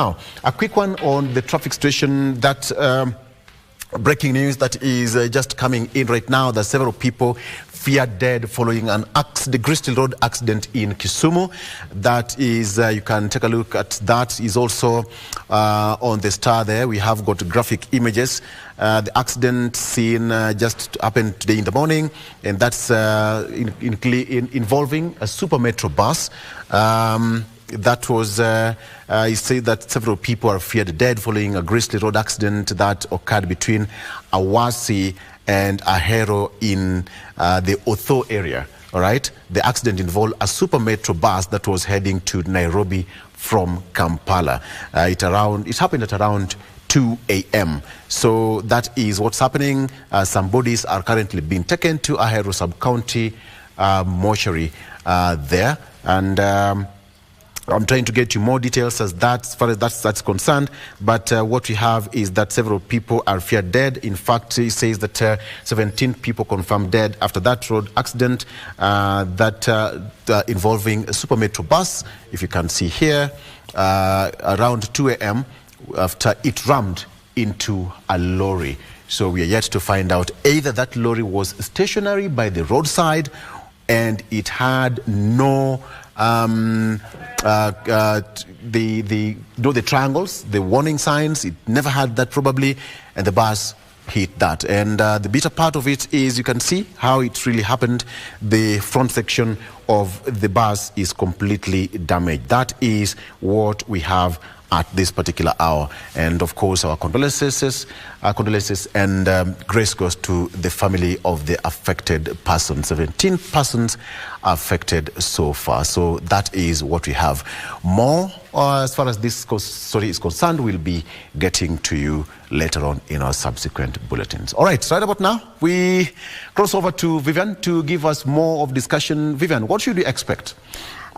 Now, a quick one on the traffic situation that breaking news that is just coming in right now. That several people feared dead following the Gristol Road accident in Kisumu. That is, you can take a look at that. Is also on the Star there. We have got graphic images. The accident scene just happened today in the morning, and that's involving a Super Metro bus. That was, he said that several people are feared dead following a Gristol Road accident that occurred between Awasi and Ahero in the Otho area. All right, the accident involved a Super Metro bus that was heading to Nairobi from Kampala. It happened at around 2 a.m. So that is what's happening. Some bodies are currently being taken to Ahero sub-county mortuary there, and I'm trying to get you more details as far as that's concerned, but what we have is that several people are feared dead. In fact, he says that 17 people confirmed dead after that road accident involving a Super Metro bus, if you can see here, around 2 a.m. after it rammed into a lorry. So we are yet to find out either that lorry was stationary by the roadside and it had no the triangles, the warning signs, it never had that probably, and the bus hit that. And the bitter part of it is you can see how it really happened. The front section of the bus is completely damaged. That is what we have at this particular hour. And of course, our condolences and grace goes to the family of the affected person. 17 persons affected so far. So that is what we have. More as far as this story is concerned, we'll be getting to you later on in our subsequent bulletins. All right, right about now, we cross over to Vivian to give us more of discussion. Vivian, what should we expect?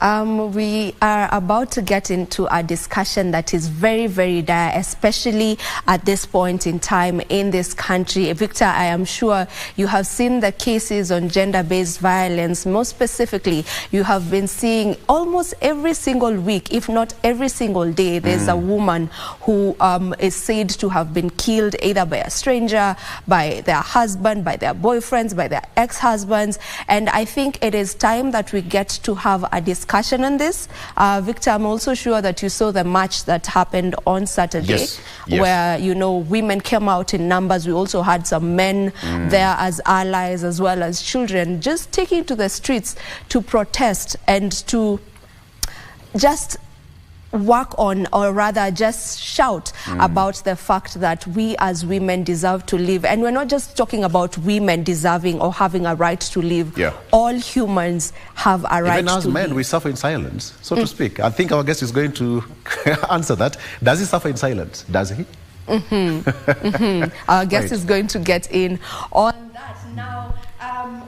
We are about to get into a discussion that is very, very dire, especially at this point in time in this country. Victor, I am sure you have seen the cases on gender-based violence. More specifically, you have been seeing almost every single week, if not every single day, there's a woman who is said to have been killed either by a stranger, by their husband, by their boyfriends, by their ex-husbands. And I think it is time that we get to have a discussion on this. Victor, I'm also sure that you saw the march that happened on Saturday, where, you know, women came out in numbers. We also had some men there as allies, as well as children, just taking to the streets to protest and to just work on, or rather just shout about the fact that we as women deserve to live. And we're not just talking about women deserving or having a right to live. All humans have a right to live. Even as men, we suffer in silence, so to speak. I think our guest is going to answer that. Does he suffer in silence? Does he? Our guest is going to get in on that. Now,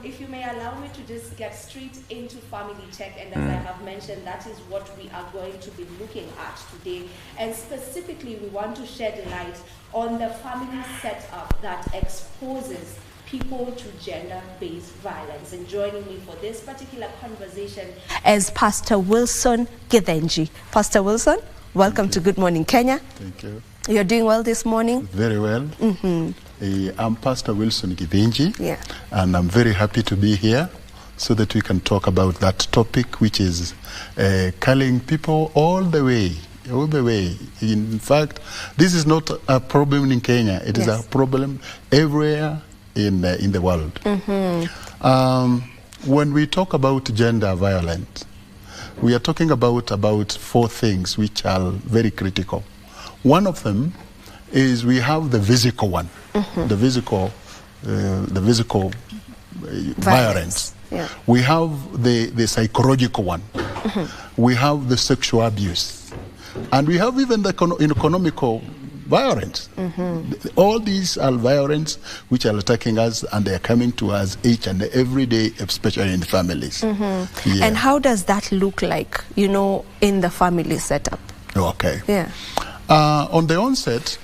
if you may allow me to just get straight into family check, and as I have mentioned, that is what we are going to be looking at today. And specifically, we want to shed light on the family setup that exposes people to gender-based violence. And joining me for this particular conversation is Pastor Wilson Githinji. Pastor Wilson, welcome to Good Morning Kenya. Thank you. You're doing well this morning? Very well. I'm Pastor Wilson Githinji, and I'm very happy to be here so that we can talk about that topic, which is calling people all the way. In fact, this is not a problem in Kenya. It is a problem everywhere in the world. When we talk about gender violence, we are talking about 4 things which are very critical. One of them is we have the physical one, the physical violence. We have the psychological one. We have the sexual abuse, and we have even the economical violence. All these are violence which are attacking us, and they are coming to us each and every day, especially in the families. And how does that look like, you know, in the family setup? Okay. On the onset,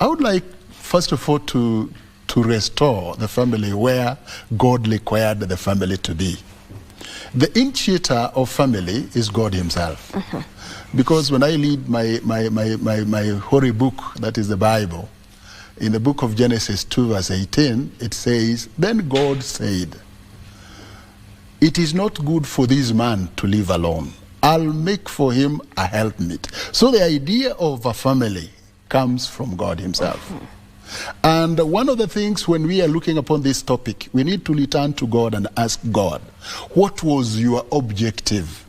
I would like, first of all, to restore the family where God required the family to be. The initiator of family is God himself. Because when I read my holy book, that is the Bible, in the book of Genesis 2 verse 18, it says, then God said, it is not good for this man to live alone. I'll make for him a helpmeet. So the idea of a family comes from God himself. And one of the things when we are looking upon this topic, we need to return to God and ask God, what was your objective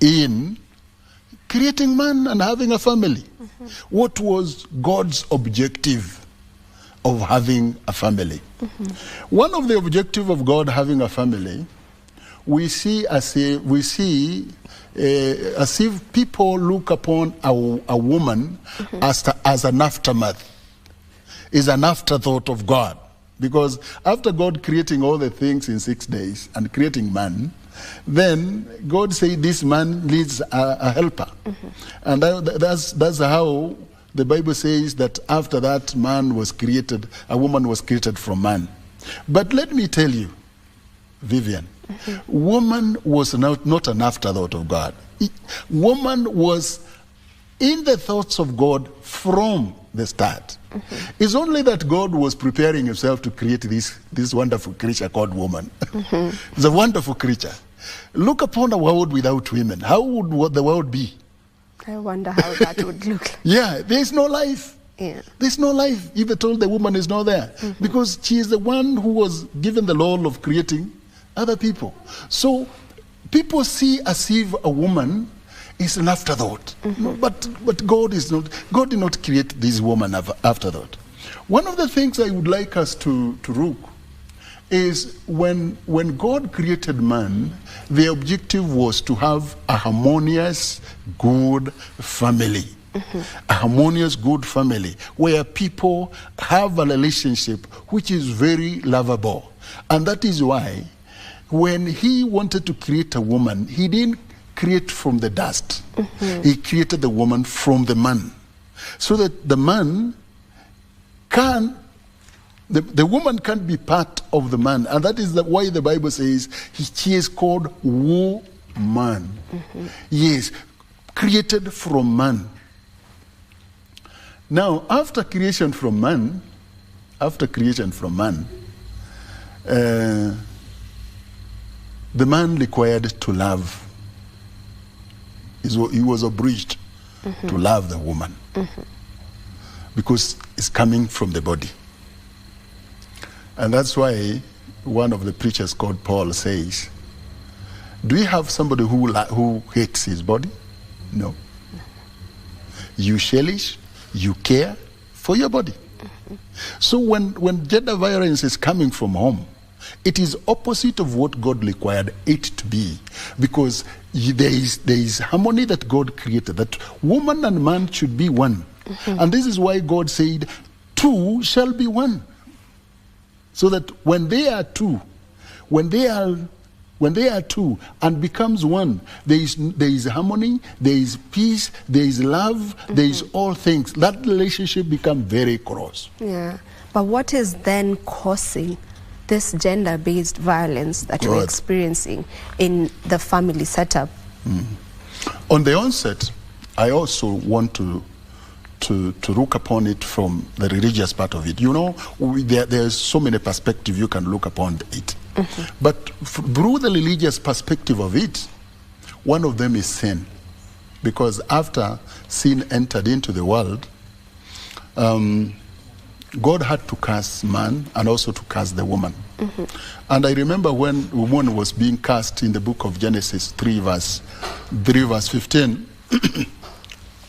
in creating man and having a family? What was God's objective of having a family? One of the objectives of God having a family, we see as if people look upon a woman as an aftermath, is an afterthought of God. Because after God creating all the things in 6 days and creating man, then God said this man needs a helper. And that's how the Bible says that after that man was created, a woman was created from man. But let me tell you, Vivian, woman was not an afterthought of God. Woman was in the thoughts of God from the start. It's only that God was preparing himself to create this wonderful creature called woman. It's a wonderful creature. Look upon a world without women. How would the world be? I wonder how that would look like. Yeah, there's no life. Yeah. There's no life if at all the woman is not there. Because she is the one who was given the role of creating other people. So people see as if a woman is an afterthought. But God is not. God did not create this woman afterthought. One of the things I would like us to look is when God created man, the objective was to have a harmonious, good family. A harmonious, good family where people have a relationship which is very lovable. And that is why when he wanted to create a woman, he didn't create from the dust. He created the woman from the man. So that the man can, the woman can be part of the man. And that is why the Bible says she is called woman. Yes, created from man. Now, after creation from man, the man required to love. He was obliged to love the woman because it's coming from the body. And that's why one of the preachers called Paul says, do you have somebody who hates his body? No. You cherish, you care for your body. So when gender violence is coming from home, it is opposite of what God required it to be, because there is harmony that God created, that woman and man should be one. And this is why God said, two shall be one. So that when they are two and becomes one, there is harmony, there is peace, there is love, there is all things. That relationship becomes very close. Yeah. But what is then causing this gender-based violence that we're experiencing in the family setup? On the onset, I also want to look upon it from the religious part of it. You know, there's so many perspectives you can look upon it. But through the religious perspective of it, one of them is sin. Because after sin entered into the world, God had to curse man and also to curse the woman. And I remember when woman was being cast in the book of Genesis 3 verse 15,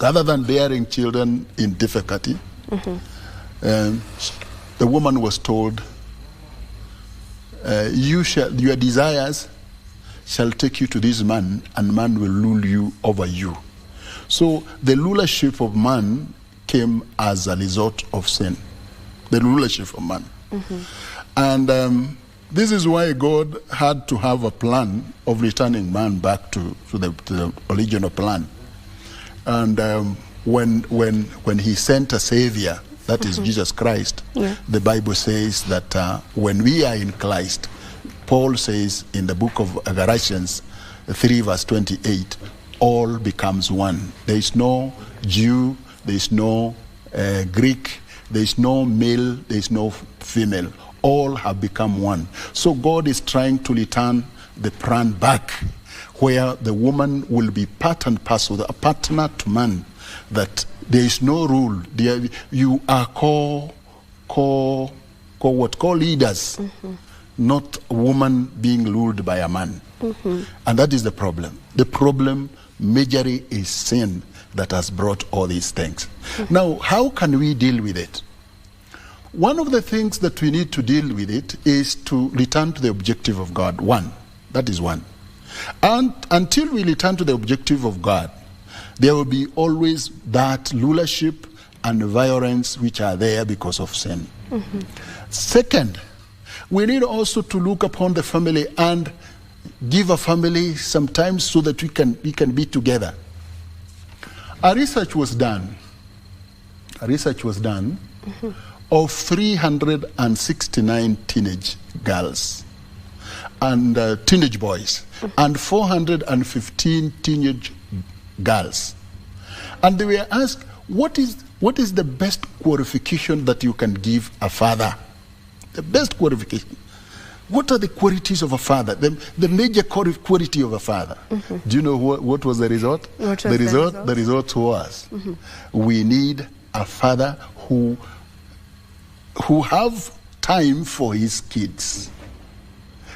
rather than bearing children in difficulty, the woman was told, your desires shall take you to this man, and man will rule you over you. So the rulership of man came as a result of sin. The rulership of man. And this is why God had to have a plan of returning man back to the original plan. And when he sent a savior, that is Jesus Christ, the Bible says that when we are in Christ, Paul says in the book of Galatians 3 verse 28, all becomes one. There is no Jew, there is no Greek, there is no male, there is no female. All have become one. So God is trying to return the plan back, where the woman will be part and parcel, a partner to man, that there is no rule. You are co-leaders, not a woman being ruled by a man. And that is the problem. The problem majorly is sin that has brought all these things. Now, how can we deal with it? One of the things that we need to deal with it is to return to the objective of God. One. That is one. And until we return to the objective of God, there will be always that rulership and violence which are there because of sin. Second, we need also to look upon the family and give a family some time so that we can be together. A research was done of 369 teenage girls and teenage boys and 415 teenage girls, and they were asked, what is the best qualification that you can give a father? The best qualification. What are the qualities of a father? The major quality of a father. Do you know what was the result? The result was we need a father who have time for his kids.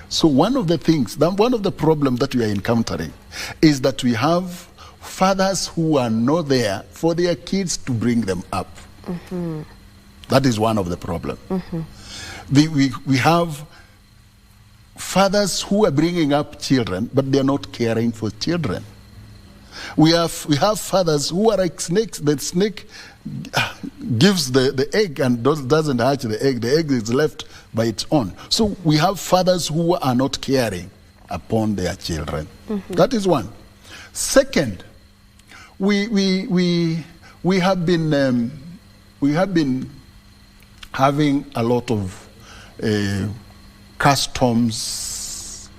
So one of the things, one of the problems that we are encountering is that we have fathers who are not there for their kids to bring them up. That is one of the problems. We have fathers who are bringing up children, but they are not caring for children. We have fathers who are like snakes. The snake gives the egg and doesn't hatch the egg. The egg is left by its own. So we have fathers who are not caring upon their children. That is one. Second, we have been having a lot of customs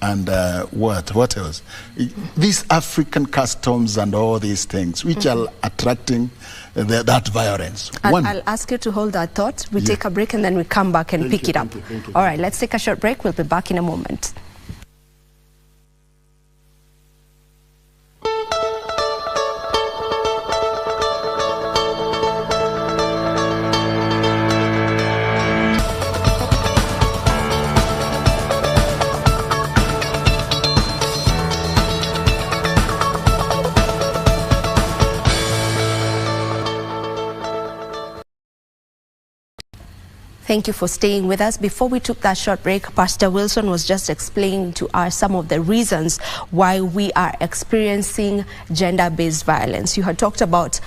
and what else? These African customs and all these things, which are attracting that violence. I'll ask you to hold that thought. We take a break and then we come back and pick it up. All right, let's take a short break. We'll be back in a moment. Thank you for staying with us. Before we took that short break, Pastor Wilson was just explaining to us some of the reasons why we are experiencing gender-based violence. You had talked about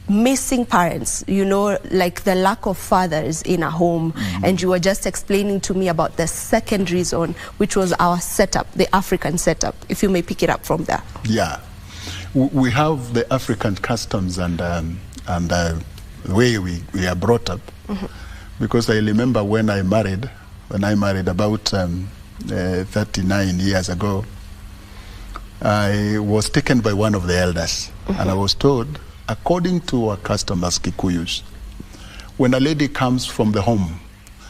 missing parents, you know, like the lack of fathers in a home. And you were just explaining to me about the second reason, which was our setup, the African setup. If you may pick it up from there. Yeah. We have the African customs and the way we are brought up. Because I remember when I married about 39 years ago, I was taken by one of the elders, and I was told, according to our custom as Kikuyus, when a lady comes from the home,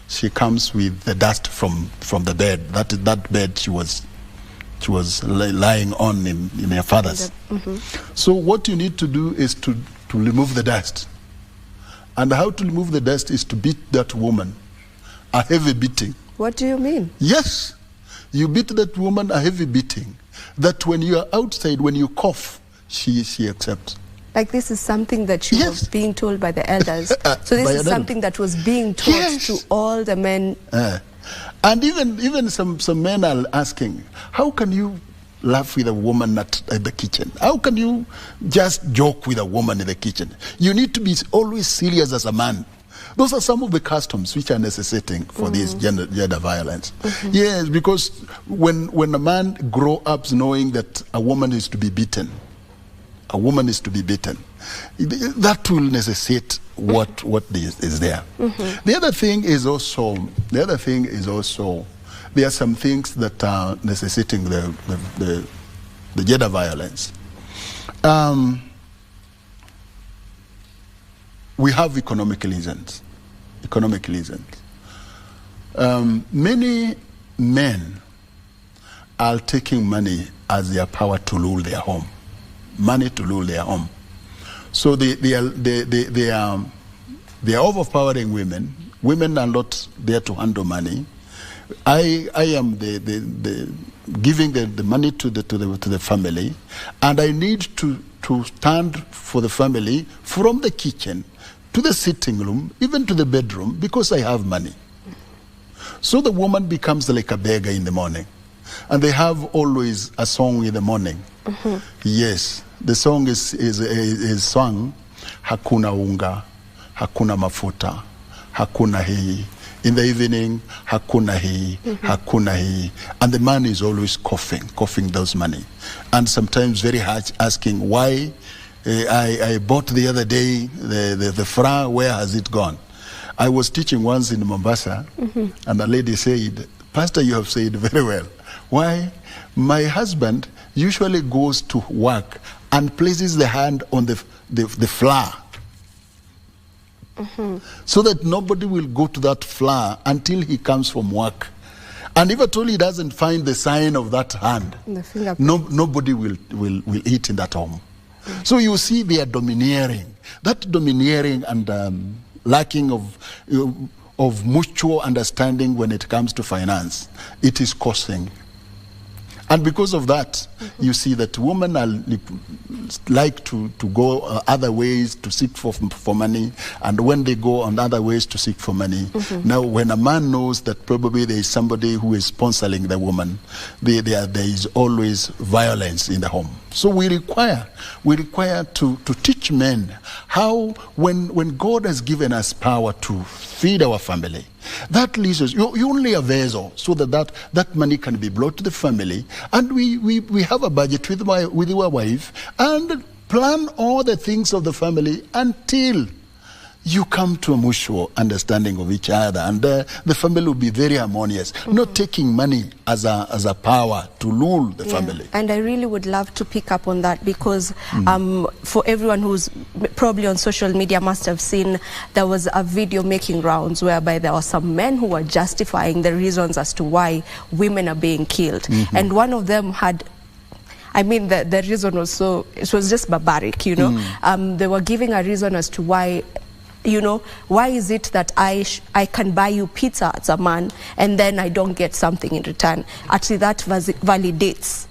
she comes with the dust from the bed. That bed she was lying on in her father's. So what you need to do is to remove the dust. And how to remove the dust is to beat that woman a heavy beating. What do you mean? Yes. You beat that woman a heavy beating. That when you are outside, when you cough, she accepts. Like this is something that you were being told by the elders. So this is something that was being taught to all the men. And even some men are asking, how can you laugh with a woman at the kitchen? How can you just joke with a woman in the kitchen? You need to be always serious as a man. Those are some of the customs which are necessitating for this gender violence. Yes, because when a man grows up knowing that a woman is to be beaten, a woman is to be beaten. That will necessitate what is there. The other thing is also, there are some things that are necessitating the gender violence. We have economic reasons. Many men are taking money as their power to rule their home. Money to rule their home. So they are overpowering women. Women are not there to handle money. I am giving the money to the family, and I need to stand for the family from the kitchen to the sitting room, even to the bedroom, because I have money. So the woman becomes like a beggar in the morning. And they have always a song in the morning. Yes, the song is sung, hakuna unga, hakuna mafuta, hakuna hii. In the evening, hakuna hii, hakuna hii. And the man is always coughing those money. And sometimes very hard, asking why I bought the other day the fra, where has it gone? I was teaching once in Mombasa, and a lady said, Pastor, you have said very well. Why? My husband usually goes to work and places the hand on the flour, so that nobody will go to that flour until he comes from work. And if at all he doesn't find the sign of that hand, nobody will eat in that home. So you see, they are domineering. That domineering and lacking of mutual understanding when it comes to finance, it is causing. And because of that, you see that women are like to go other ways to seek for money. And when they go on other ways to seek for money, now when a man knows that probably there is somebody who is sponsoring the woman, there is always violence in the home. So we require to teach men how, when God has given us power to feed our family, that leaves us, you only a vessel, so that money can be brought to the family, and we have a budget with your wife and plan all the things of the family until you come to a mutual understanding of each other, and the family will be very harmonious, not taking money as a power to rule the family. And I really would love to pick up on that, because for everyone who's probably on social media must have seen, there was a video making rounds whereby there were some men who were justifying the reasons as to why women are being killed. And one of them had, I mean, the reason was it was just barbaric, you know. They were giving a reason as to why, you know, why is it that I can buy you pizza as a man and then I don't get something in return? Actually, that validates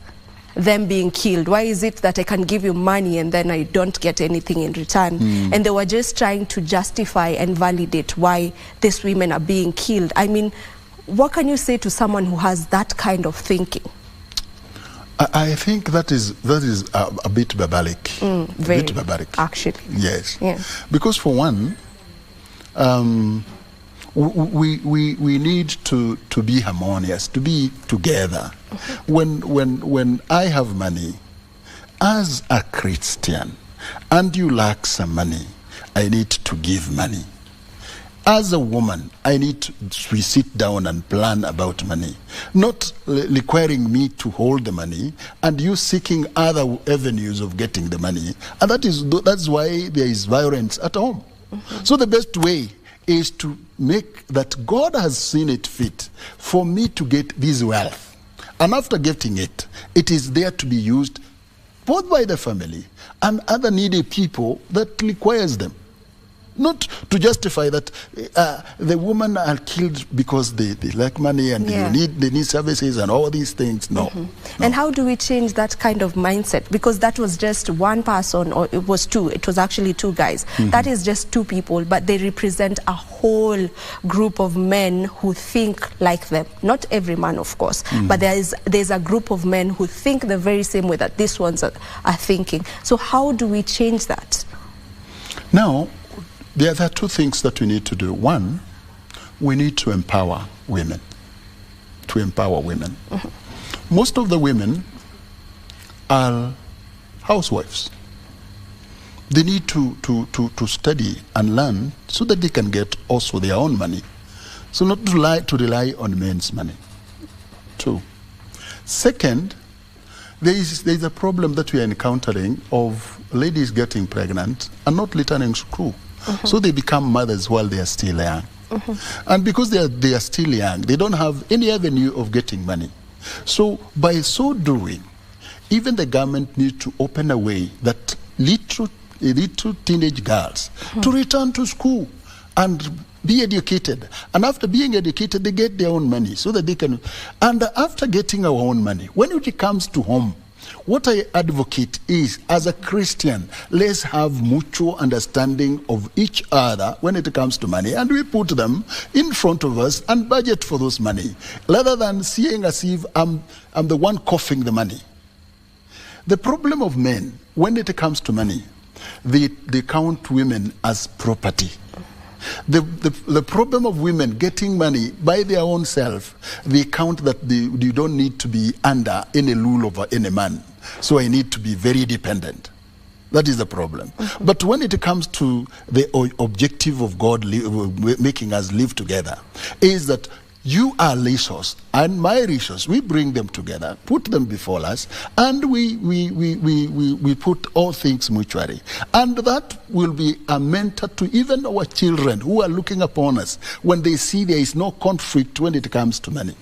them being killed. Why is it that I can give you money and then I don't get anything in return? And they were just trying to justify and validate why these women are being killed. I mean, what can you say to someone who has that kind of thinking? I think that is a bit barbaric. Very, a bit barbaric, actually. Yes. Yeah. Because for one, we need to be harmonious, to be together. When I have money, as a Christian, and you lack some money, I need to give money. As a woman, we sit down and plan about money, not requiring me to hold the money and you seeking other avenues of getting the money. And that's why there is violence at home. So the best way is to make that God has seen it fit for me to get this wealth. And after getting it, it is there to be used both by the family and other needy people that requires them. Not to justify that the women are killed because they lack money and they need services and all these things. No. And how do we change that kind of mindset? Because that was just one person, or it was two. It was actually two guys. That is just two people, but they represent a whole group of men who think like them. Not every man, of course, but there's a group of men who think the very same way that these ones are thinking. So how do we change that? Now, there are two things that we need to do. One, we need to empower women. Mm-hmm. Most of the women are housewives. they need to study and learn so that they can get also their own money. So not to rely on men's money. 2. Second, there is a problem that we are encountering of ladies getting pregnant and not returning to school. So they become mothers while they are still young. And because they are still young, they don't have any avenue of getting money. So by so doing, even the government needs to open a way that little teenage girls to return to school and be educated. And after being educated, they get their own money so that they can. And after getting our own money, when it comes to home, what I advocate is, as a Christian, let's have mutual understanding of each other when it comes to money, and we put them in front of us and budget for those money, rather than seeing as if I'm the one coughing the money. The problem of men, when it comes to money, they count women as property. The problem of women getting money by their own self, they count that you don't need to be under any rule of any man. So I need to be very dependent. That is the problem. But when it comes to the objective of God making us live together, is that you are resource and my resource. We bring them together, put them before us, and we put all things mutually. And that will be a mentor to even our children who are looking upon us when they see there is no conflict when it comes to money.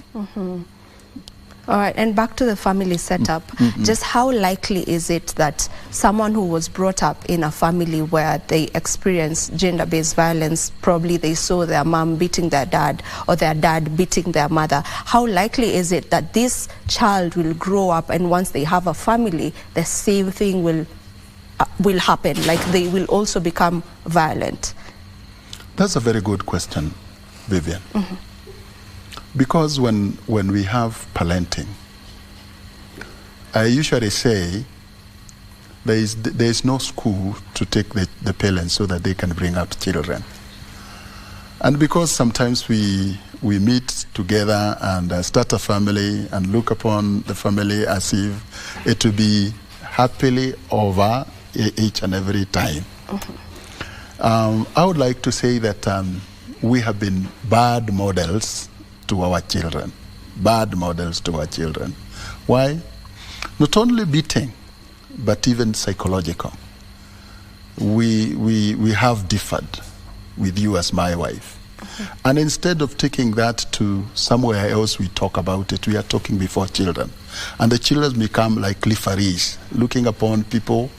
All right, and back to the family setup, just how likely is it that someone who was brought up in a family where they experienced gender-based violence, probably they saw their mom beating their dad or their dad beating their mother, how likely is it that this child will grow up and once they have a family, the same thing will happen, like they will also become violent? That's a very good question, Vivian. Because when we have parenting, I usually say there is no school to take the parents so that they can bring out children. And because sometimes we meet together and start a family and look upon the family as if it will be happily over each and every time. I would like to say that we have been bad models to our children. Bad models to our children. Why? Not only beating, but even psychological. We have differed with you as my wife. And instead of taking that to somewhere else we talk about it, we are talking before children. And the children become like referees, looking upon people.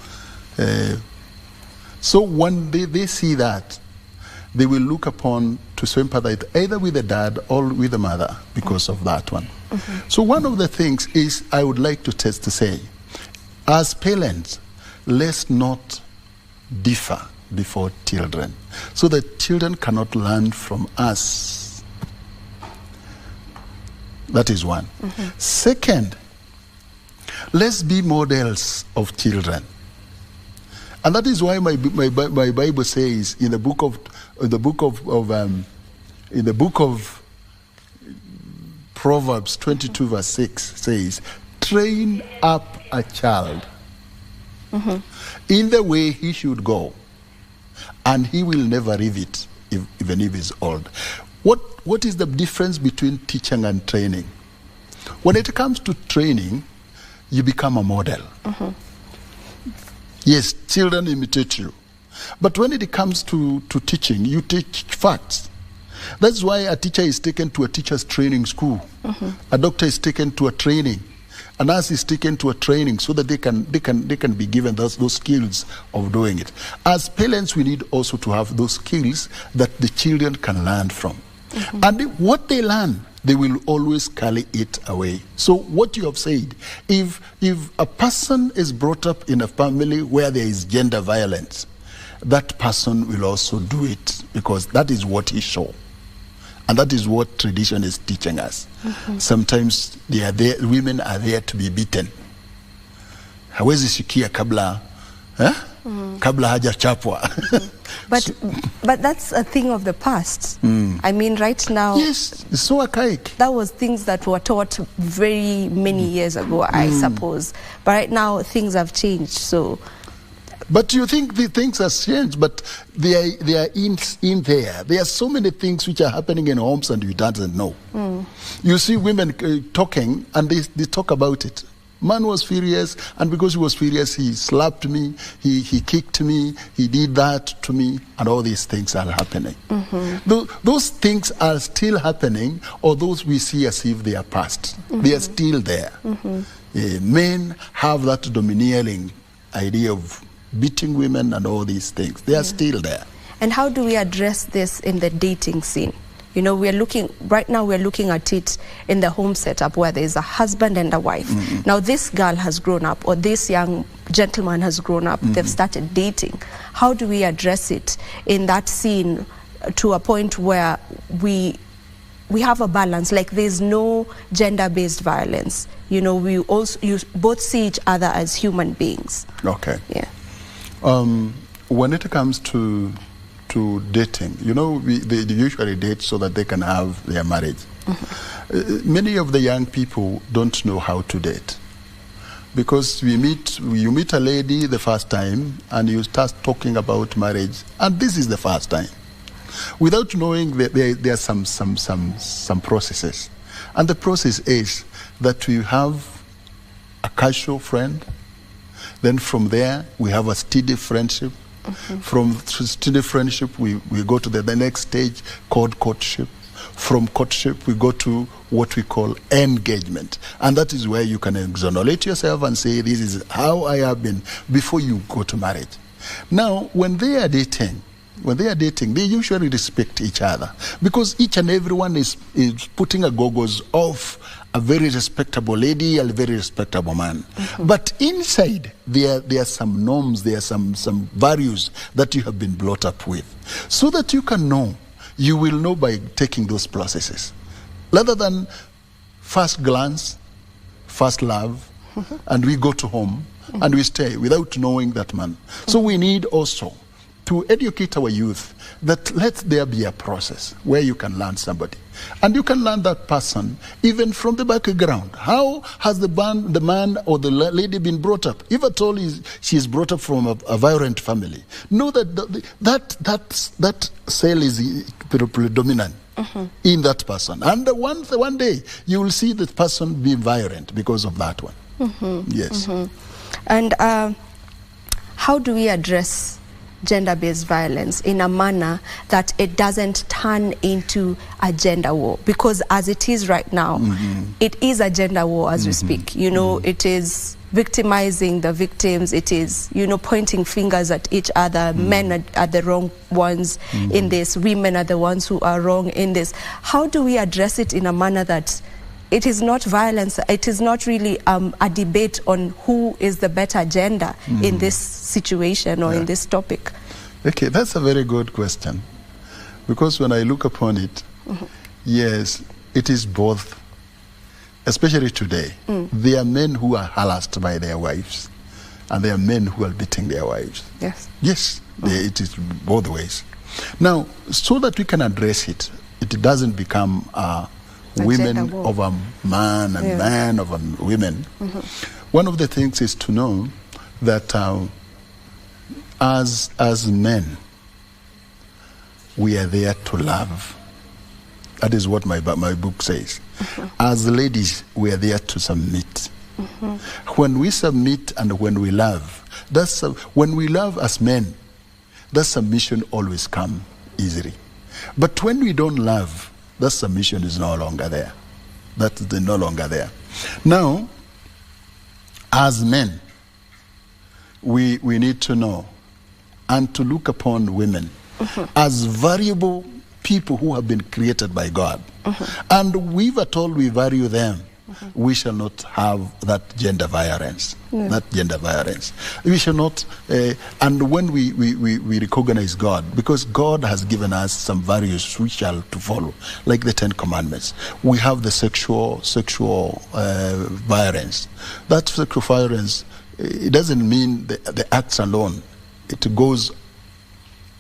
So when they see that, they will look upon to sympathize either with the dad or with the mother because of that one. So one of the things is I would like to say, as parents, let's not differ before children so that children cannot learn from us. That is one. Second, let's be models of children. And that is why my Bible says in the book of Proverbs 22 verse 6 says, train up a child in the way he should go, and he will never leave it even if he's old. What is the difference between teaching and training? When it comes to training, you become a model. Yes, children imitate you. But when it comes to teaching, you teach facts. That's why a teacher is taken to a teacher's training school. A doctor is taken to a training. A nurse is taken to a training so that they can be given those skills of doing it. As parents, we need also to have those skills that the children can learn from. And what they learn, they will always carry it away. So what you have said, if a person is brought up in a family where there is gender violence, that person will also do it because that is what he saw. And that is what tradition is teaching us. Sometimes women are there to be beaten. Hawezi sikia kabla haja chapwa. But that's a thing of the past. I mean, right now, yes, it's so archaic. That was things that were taught very many years ago, I suppose. But right now, things have changed. So But you think the things have changed, but they are in there. There are so many things which are happening in homes and you don't know. You see women talking and they talk about it. Man was furious, and because he was furious, he slapped me, he kicked me, he did that to me, and all these things are happening. Those things are still happening, or those we see as if they are past. They are still there. Men have that domineering idea of beating women and all these things. They are still there. And how do we address this in the dating scene? You know, right now we're looking at it in the home setup where there's a husband and a wife. Now this girl has grown up, or this young gentleman has grown up, they've started dating. How do we address it in that scene to a point where we have a balance, like there's no gender-based violence? You know, you both see each other as human beings. Okay. Yeah. When it comes to dating, you know, they usually date so that they can have their marriage. Many of the young people don't know how to date, because you meet a lady the first time and you start talking about marriage, and this is the first time, without knowing that there are some processes, and the process is that we have a casual friend, then from there we have a steady friendship. From steady friendship, we go to the next stage called courtship. From courtship, we go to what we call engagement. And that is where you can exonerate yourself and say, this is how I have been, before you go to marriage. Now, when they are dating, they usually respect each other, because each and everyone is putting a goggles of a very respectable lady, a very respectable man. But inside, there are some norms, there are some values that you have been brought up with, so that you can know. You will know by taking those processes, rather than first glance, first love, and we go to home and we stay without knowing that man. So we need also to educate our youth that let there be a process where you can learn somebody. And you can learn that person even from the background. How has the man or the lady been brought up? If at all she is brought up from a violent family, know that cell is predominant in that person. And one day you will see that person be violent because of that one. Yes. And how do we address gender-based violence in a manner that it doesn't turn into a gender war? Because as it is right now, it is a gender war as we speak. You know, it is victimizing the victims. It is, you know, pointing fingers at each other. Men are the wrong ones in this. Women are the ones who are wrong in this. How do we address it in a manner that it is not violence, it is not really a debate on who is the better gender in this situation or in this topic? Okay, that's a very good question. Because when I look upon it, yes, it is both. Especially today, there are men who are harassed by their wives, and there are men who are beating their wives. Yes. Yes, it is both ways. Now, so that we can address it, it doesn't become women of a man and man of a women. One of the things is to know that as men, we are there to love. That is what my book says. As ladies, we are there to submit. When we submit and when we love, when we love as men, that submission always comes easily. But when we don't love, that submission is no longer there. That is no longer there. Now, as men, we need to know and to look upon women as valuable people who have been created by God. And if at all we value them, we shall not have that gender violence. That gender violence. We shall not, and when we recognize God, because God has given us some values we shall to follow, like the 10 Commandments. We have the sexual violence. That sexual violence, it doesn't mean the acts alone. It goes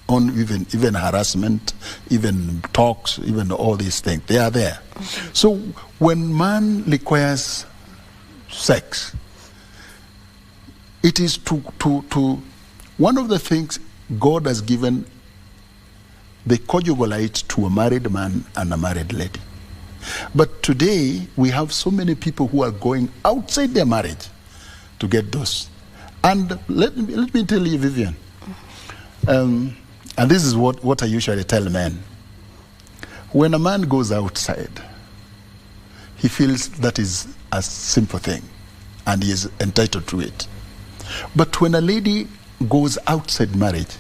on even harassment, even talks, even all these things. They are there. So when man requires sex, it is to One of the things, God has given the conjugal right to a married man and a married lady. But today, we have so many people who are going outside their marriage to get those. And let me tell you, Vivian, and this is what I usually tell men. When a man goes outside, he feels that is a simple thing, and he is entitled to it. But when a lady goes outside marriage,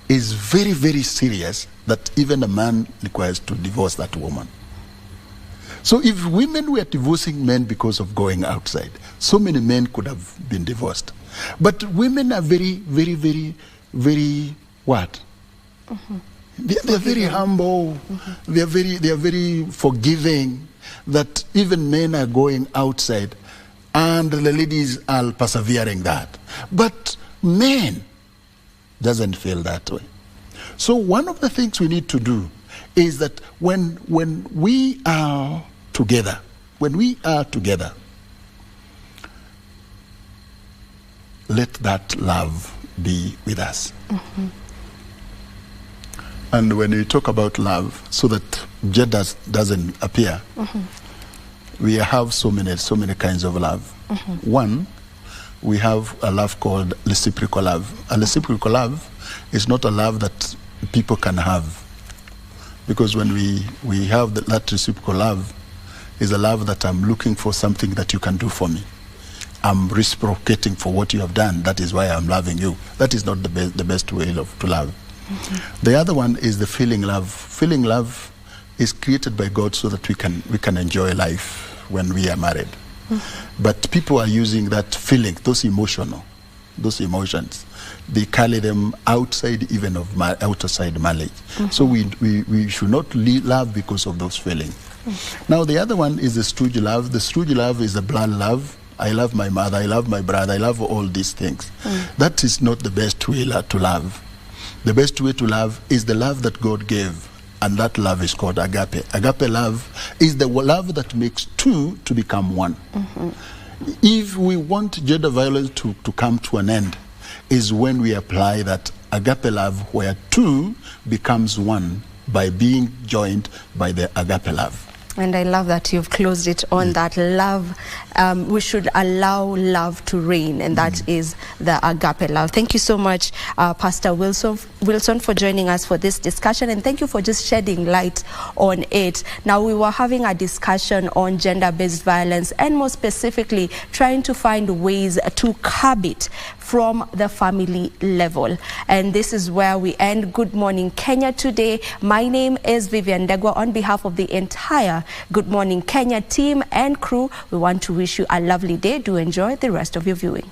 it's very, very serious that even a man requires to divorce that woman. So if women were divorcing men because of going outside, so many men could have been divorced. But women are very, very, very, very what? Mm-hmm. They're very humble. Mm-hmm. They are very forgiving. That even men are going outside, and the ladies are persevering that. But men doesn't feel that way. So one of the things we need to do is that when we are together, let that love be with us. Mm-hmm. And when we talk about love, so that gender doesn't appear, mm-hmm. we have so many kinds of love. Mm-hmm. One, we have a love called reciprocal love. A reciprocal love is not a love that people can have. Because when we have that reciprocal love, is a love that I'm looking for something that you can do for me. I'm reciprocating for what you have done. That is why I'm loving you. That is not the best way to love. Mm-hmm. The other one is the feeling love. Feeling love is created by God so that we can enjoy life when we are married. Mm-hmm. But people are using that feeling, those emotions, they carry them outside even of outside marriage. Mm-hmm. So we should not love because of those feelings. Mm-hmm. Now the other one is the stooge love. The stooge love is the blood love. I love my mother, I love my brother, I love all these things. Mm. That is not the best way to love. The best way to love is the love that God gave, and that love is called agape. Agape love is the love that makes two to become one. Mm-hmm. If we want gender violence to come to an end, is when we apply that agape love where two becomes one by being joined by the agape love. And I love that you've closed it on that love. We should allow love to reign, and that is the agape love. Thank you so much, Pastor Wilson, for joining us for this discussion, and thank you for just shedding light on it. Now, we were having a discussion on gender-based violence, and more specifically, trying to find ways to curb it from the family level. And this is where we end Good Morning Kenya today. My name is Vivian Degwa. On behalf of the entire Good Morning Kenya team and crew, we want to wish you a lovely day. Do enjoy the rest of your viewing.